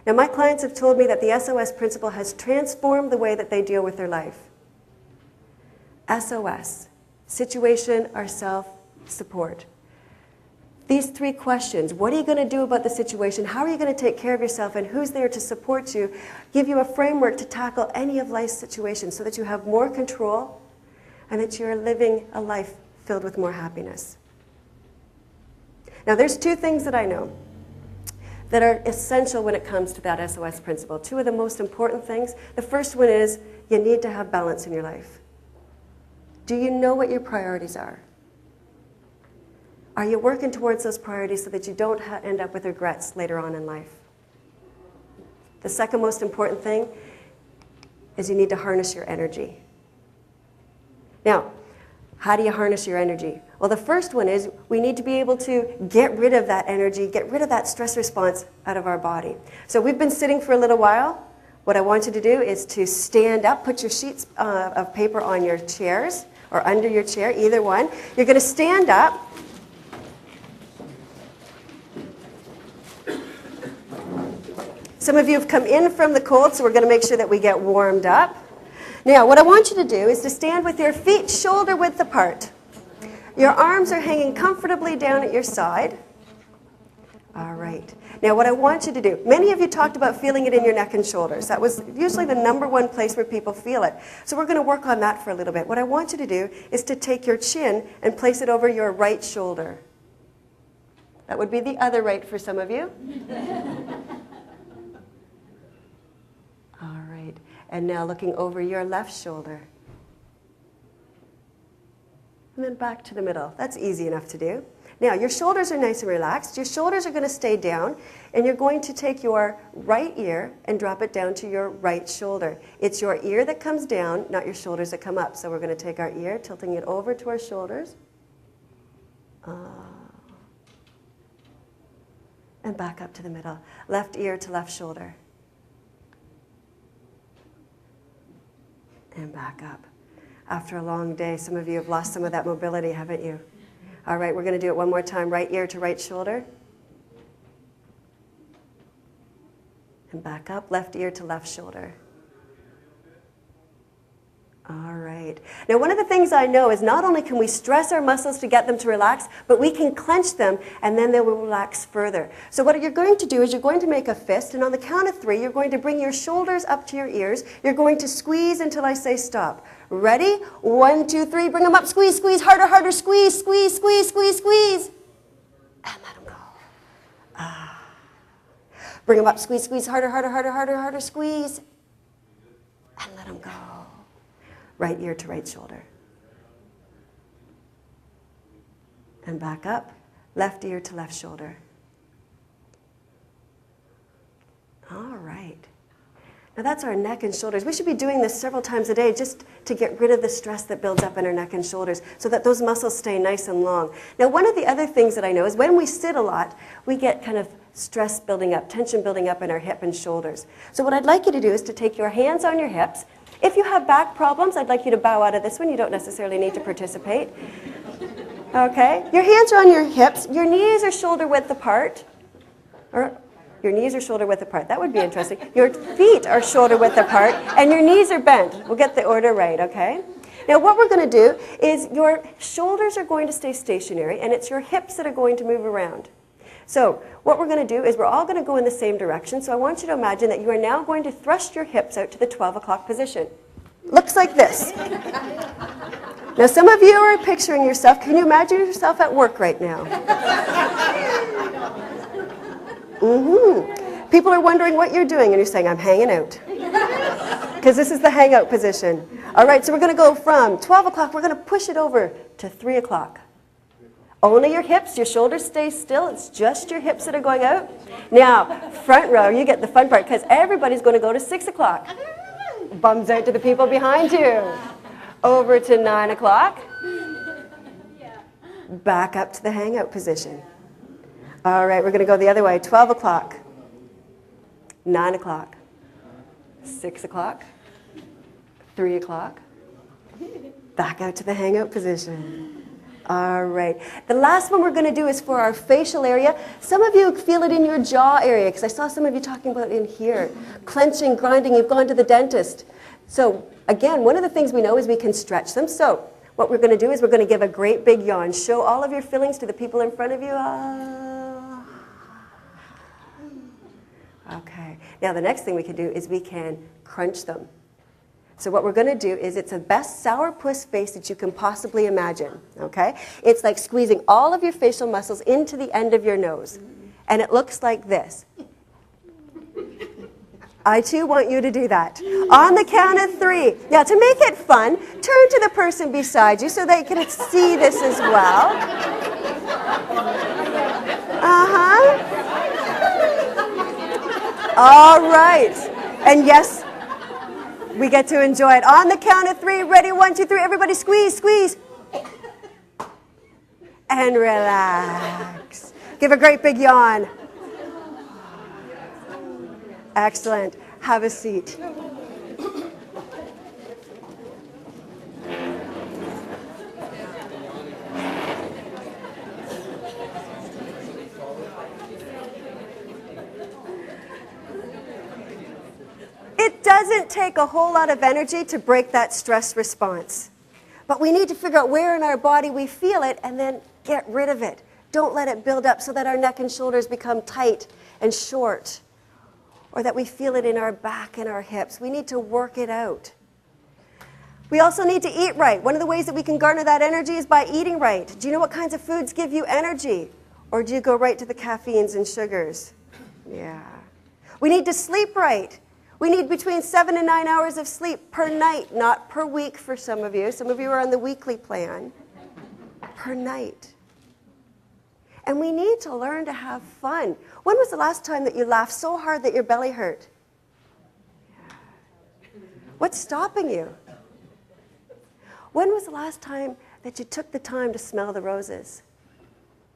Now, my clients have told me that the SOS principle has transformed the way that they deal with their life. SOS, situation or self-support. These 3 questions, what are you going to do about the situation? How are you going to take care of yourself? And who's there to support you? Give you a framework to tackle any of life's situations so that you have more control and that you're living a life filled with more happiness. Now, there's 2 things that I know that are essential when it comes to that SOS principle. 2 of the most important things. The first one is you need to have balance in your life. Do you know what your priorities are? Are you working towards those priorities so that you don't end up with regrets later on in life? The second most important thing is you need to harness your energy. Now, how do you harness your energy? Well, the first one is we need to be able to get rid of that energy, get rid of that stress response out of our body. So we've been sitting for a little while. What I want you to do is to stand up, put your sheets of paper on your chairs or under your chair, either one. You're going to stand up. Some of you have come in from the cold, so we're going to make sure that we get warmed up. Now, what I want you to do is to stand with your feet shoulder width apart. Your arms are hanging comfortably down at your side. All right. Now, what I want you to do, many of you talked about feeling it in your neck and shoulders. That was usually the #1 place where people feel it. So we're going to work on that for a little bit. What I want you to do is to take your chin and place it over your right shoulder. That would be the other right for some of you. All right. And now looking over your left shoulder. And then back to the middle. That's easy enough to do. Now, your shoulders are nice and relaxed. Your shoulders are going to stay down, and you're going to take your right ear and drop it down to your right shoulder. It's your ear that comes down, not your shoulders that come up. So we're going to take our ear, tilting it over to our shoulders. And back up to the middle. Left ear to left shoulder. And back up. After a long day, some of you have lost some of that mobility, haven't you? All right, we're going to do it one more time. Right ear to right shoulder. And back up. Left ear to left shoulder. All right. Now, one of the things I know is not only can we stress our muscles to get them to relax, but we can clench them, and then they will relax further. So what you're going to do is you're going to make a fist, and on the count of 3, you're going to bring your shoulders up to your ears. You're going to squeeze until I say stop. Ready? 1, 2, 3. Bring them up. Squeeze, squeeze. Harder, harder. Squeeze, squeeze, squeeze, squeeze, squeeze. And let them go. Bring them up. Squeeze, squeeze. Harder, harder, harder, harder, harder. Squeeze. And let them go. Right ear to right shoulder. And back up. Left ear to left shoulder. All right. Now that's our neck and shoulders. We should be doing this several times a day just to get rid of the stress that builds up in our neck and shoulders so that those muscles stay nice and long. Now, one of the other things that I know is when we sit a lot, we get kind of stress building up, tension building up in our hip and shoulders. So what I'd like you to do is to take your hands on your hips. If you have back problems, I'd like you to bow out of this one. You don't necessarily need to participate. Okay? Your hands are on your hips. Your knees are shoulder width apart. Or your knees are shoulder width apart. That would be interesting. Your feet are shoulder width apart, and your knees are bent. We'll get the order right, okay? Now, what we're going to do is your shoulders are going to stay stationary, and it's your hips that are going to move around. So what we're going to do is we're all going to go in the same direction. So I want you to imagine that you are now going to thrust your hips out to the 12 o'clock position. Looks like this. Now, some of you are picturing yourself. Can you imagine yourself at work right now? People are wondering what you're doing, and you're saying, I'm hanging out. Because this is the hangout position. All right, so we're going to go from 12 o'clock, we're going to push it over to 3 o'clock. Only your hips, your shoulders stay still. It's just your hips that are going out. Now, front row, you get the fun part because everybody's going to go to 6 o'clock. Bums out to the people behind you. Over to 9 o'clock. Back up to the hangout position. All right, we're going to go the other way. 12 o'clock. 9 o'clock. 6 o'clock. 3 o'clock. Back out to the hangout position. All right. The last one we're going to do is for our facial area. Some of you feel it in your jaw area, because I saw some of you talking about in here. Clenching, grinding, you've gone to the dentist. So again, one of the things we know is we can stretch them. So what we're going to do is we're going to give a great big yawn. Show all of your fillings to the people in front of you. Okay. Now the next thing we can do is we can crunch them. So what we're going to do is it's the best sourpuss face that you can possibly imagine, okay? It's like squeezing all of your facial muscles into the end of your nose. And it looks like this. I too want you to do that. On the count of 3. Now to make it fun, turn to the person beside you so they can see this as well. All right. And yes, we get to enjoy it. On the count of 3, ready, 1, 2, 3, everybody squeeze, squeeze. And relax. Give a great big yawn. Excellent. Have a seat. It doesn't take a whole lot of energy to break that stress response. But we need to figure out where in our body we feel it and then get rid of it. Don't let it build up so that our neck and shoulders become tight and short, or that we feel it in our back and our hips. We need to work it out. We also need to eat right. One of the ways that we can garner that energy is by eating right. Do you know what kinds of foods give you energy? Or do you go right to the caffeines and sugars? Yeah. We need to sleep right. We need between 7 and 9 hours of sleep per night, not per week for some of you. Some of you are on the weekly plan. Per night. And we need to learn to have fun. When was the last time that you laughed so hard that your belly hurt? What's stopping you? When was the last time that you took the time to smell the roses?